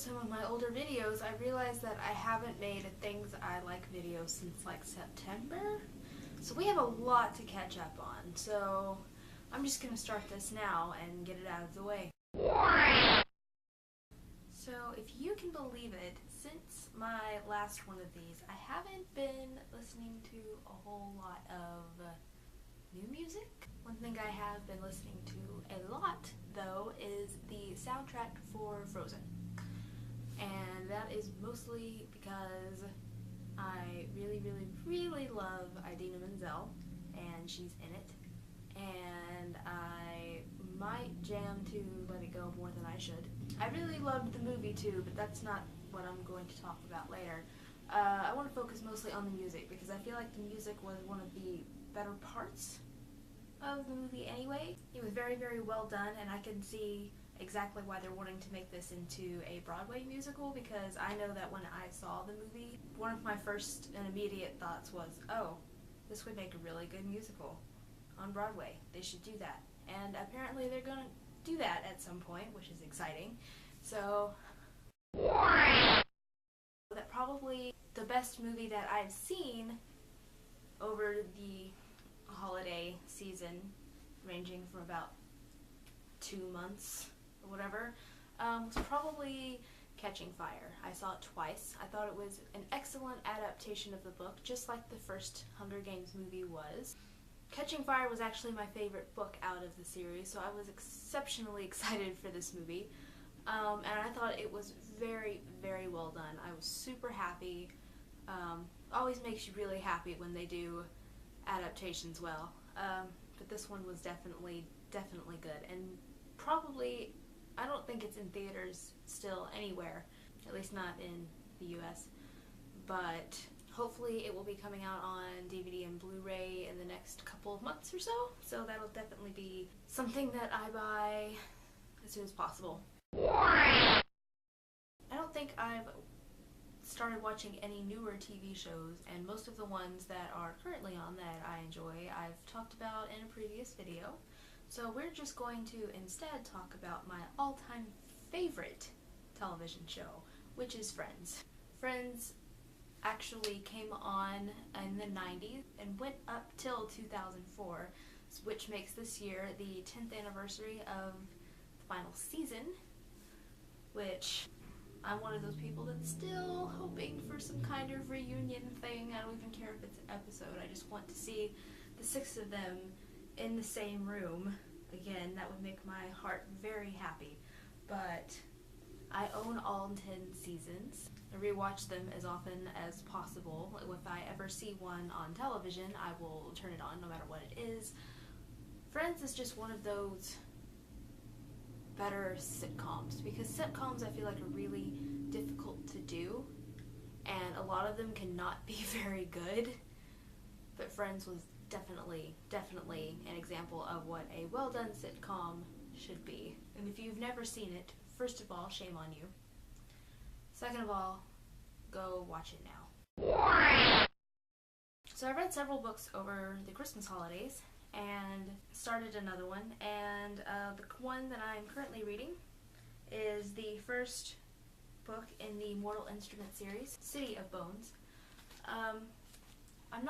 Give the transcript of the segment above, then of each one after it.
some of my older videos, I realized that I haven't made a Things I Like video since like September. So we have a lot to catch up on. So I'm just going to start this now and get it out of the way. So if you can believe it, since my last one of these, I haven't been listening to a whole lot of new music. One thing I have been listening to a lot, though, is the soundtrack for Frozen. And that is mostly because I really love Idina Menzel, and she's in it. And I might jam to Let It Go more than I should. I really loved the movie too, but that's not what I'm going to talk about later. I want to focus mostly on the music because I feel like the music was one of the better parts of the movie anyway. It was very well done, and I can see exactly why they're wanting to make this into a Broadway musical, because I know that when I saw the movie, one of my first and immediate thoughts was, oh, this would make a really good musical on Broadway. They should do that. And apparently they're gonna do that at some point, which is exciting. So that probably the best movie that I've seen over the holiday season, ranging from about 2 months or whatever, was probably Catching Fire. I saw it twice. I thought it was an excellent adaptation of the book, just like the first Hunger Games movie was. Catching Fire was actually my favorite book out of the series, so I was exceptionally excited for this movie. And I thought it was very well done. I was super happy. Always makes you really happy when they do adaptations well. But this one was definitely good. And probably, I don't think it's in theaters still anywhere, at least not in the US. But hopefully it will be coming out on DVD and Blu-ray in the next couple of months or so. So that'll definitely be something that I buy as soon as possible. I don't think I've started watching any newer TV shows, and most of the ones that are currently on that I enjoy I've talked about in a previous video. So we're just going to instead talk about my all-time favorite television show, which is Friends. Friends actually came on in the 90s and went up till 2004, which makes this year the 10th anniversary of the final season, which I'm one of those people that's still hoping for some kind of reunion thing. I don't even care if it's an episode. I just want to see the 6 of them in the same room again. That would make my heart very happy. But I own all 10 seasons. I rewatch them as often as possible. If I ever see one on television, I will turn it on no matter what it is. Friends is just one of those better sitcoms, because sitcoms I feel like are really difficult to do, and a lot of them cannot be very good. But Friends was definitely an example of what a well-done sitcom should be. And if you've never seen it, first of all, shame on you. Second of all, go watch it now. So I read several books over the Christmas holidays and started another one, and the one that I'm currently reading is the first book in the Mortal Instruments series, City of Bones. I'm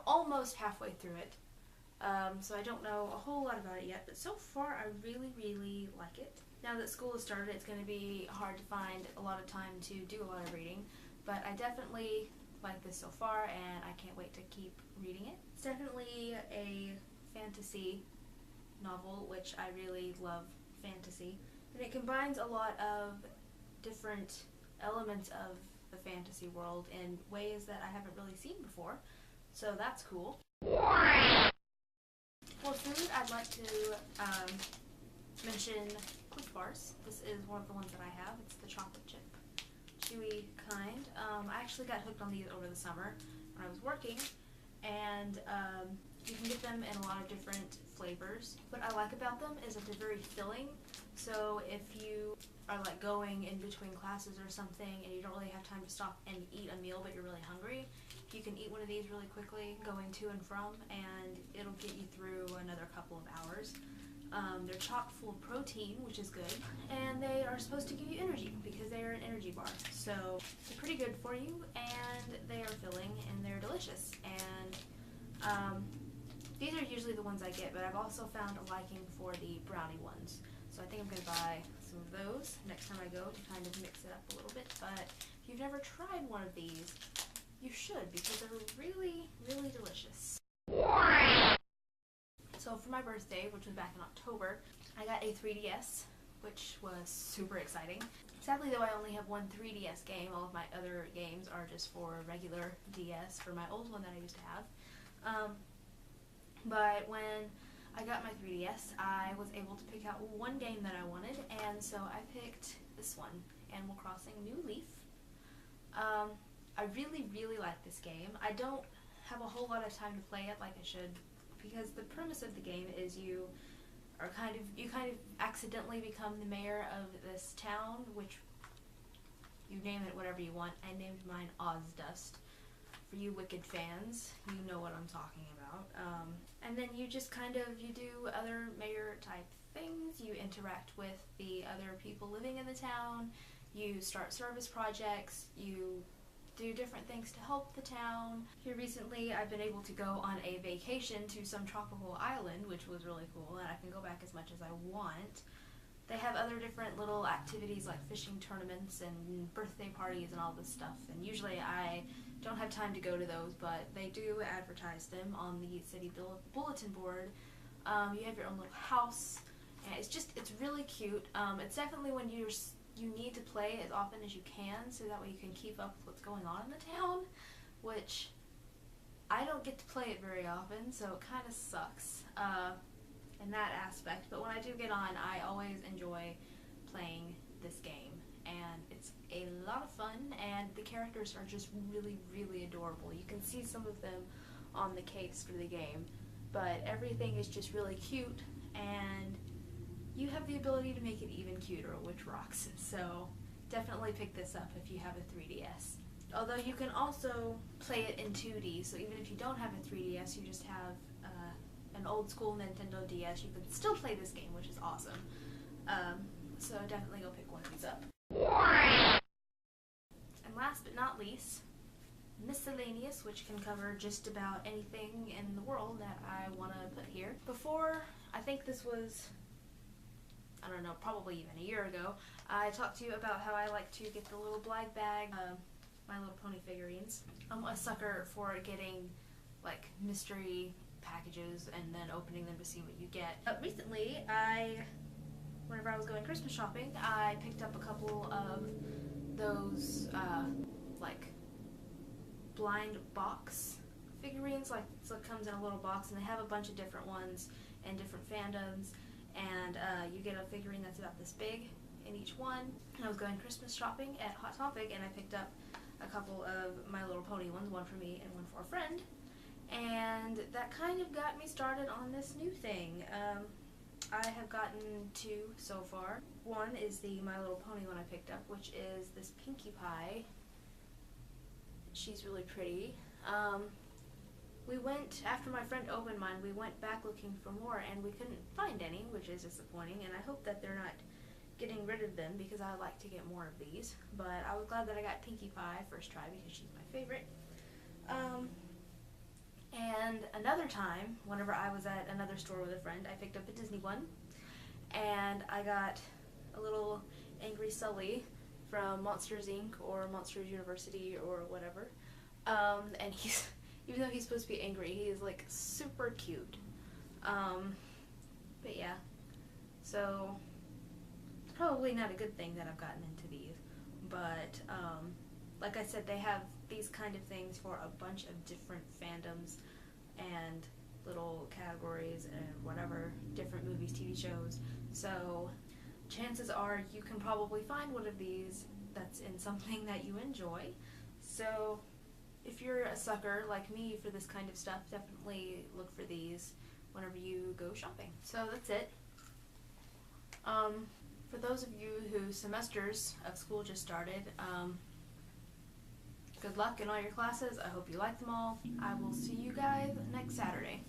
almost halfway through it, so I don't know a whole lot about it yet, but so far I really like it. Now that school has started, it's going to be hard to find a lot of time to do a lot of reading, but I definitely like this so far, and I can't wait to keep reading it. It's definitely a fantasy novel, which I really love fantasy, and it combines a lot of different elements of the fantasy world in ways that I haven't really seen before, so that's cool. For food, I'd like to mention Clif bars. This is one of the ones that I have. It's the chocolate chip, chewy kind. I actually got hooked on these over the summer when I was working, and you can get them in a lot of different flavors. What I like about them is that they're very filling, so if you are like going in between classes or something and you don't really have time to stop and eat a meal but you're really hungry, you can eat one of these really quickly going to and from, and it'll get you through another couple of hours. They're chock full of protein, which is good, and they are supposed to give you energy because they are an energy bar. So they're pretty good for you, and they are filling, and they're delicious. And these are usually the ones I get, but I've also found a liking for the brownie ones. So I think I'm going to buy some of those next time I go to kind of mix it up a little bit. But if you've never tried one of these, you should, because they're really, really delicious. So for my birthday, which was back in October, I got a 3DS, which was super exciting. Sadly though, I only have one 3DS game. All of my other games are just for regular DS for my old one that I used to have. But when I got my 3DS, I was able to pick out one game that I wanted, and so I picked this one, Animal Crossing New Leaf. I really, really like this game. I don't have a whole lot of time to play it like I should, because the premise of the game is you kind of accidentally become the mayor of this town, which you name it whatever you want. I named mine Ozdust. For you Wicked fans, you know what I'm talking about. And then you just you do other mayor type things. You interact with the other people living in the town. You start service projects. You do different things to help the town. Here recently, I've been able to go on a vacation to some tropical island, which was really cool, and I can go back as much as I want. They have other different little activities like fishing tournaments and birthday parties and all this stuff, and usually I don't have time to go to those, but they do advertise them on the city bulletin board. You have your own little house, and it's really cute. It's definitely when you need to play as often as you can, so that way you can keep up with what's going on in the town, which I don't get to play it very often, so it kind of sucks in that aspect. But when I do get on, I always enjoy playing this game, and it's a lot of fun, and the characters are just really, really adorable. You can see some of them on the case for the game, but everything is just really cute, and you have the ability to make it even cuter, which rocks. So definitely pick this up if you have a 3DS. Although you can also play it in 2D, so even if you don't have a 3DS, you just have an old school Nintendo DS, you can still play this game, which is awesome. So definitely go pick one of these up. And last but not least, Miscellaneous, which can cover just about anything in the world that I want to put here. Before, I think this was, I don't know, probably even a year ago, I talked to you about how I like to get the little black bag, My Little Pony figurines. I'm a sucker for getting like mystery packages and then opening them to see what you get. Recently, whenever I was going Christmas shopping, I picked up a couple of those like blind box figurines, like so it comes in a little box, and they have a bunch of different ones and different fandoms, and you get a figurine that's about this big in each one. And I was going Christmas shopping at Hot Topic, and I picked up a couple of My Little Pony ones, one for me and one for a friend, and that kind of got me started on this new thing. I have gotten two so far. One is the My Little Pony one I picked up, which is this Pinkie Pie. She's really pretty. We went, after my friend opened mine, we went back looking for more, and we couldn't find any, which is disappointing, and I hope that they're not getting rid of them, because I would like to get more of these. But I was glad that I got Pinkie Pie first try, because she's my favorite. And another time, whenever I was at another store with a friend, I picked up a Disney one, and I got a little Angry Sully from Monsters Inc. or Monsters University or whatever. And he's, even though he's supposed to be angry, he is like super cute. But yeah, so it's probably not a good thing that I've gotten into these, but like I said, they have these kind of things for a bunch of different fandoms and little categories and whatever, different movies, TV shows. So chances are you can probably find one of these that's in something that you enjoy. So if you're a sucker like me for this kind of stuff, definitely look for these whenever you go shopping. So that's it. For those of you whose semesters of school just started, good luck in all your classes. I hope you like them all. I will see you guys next Saturday.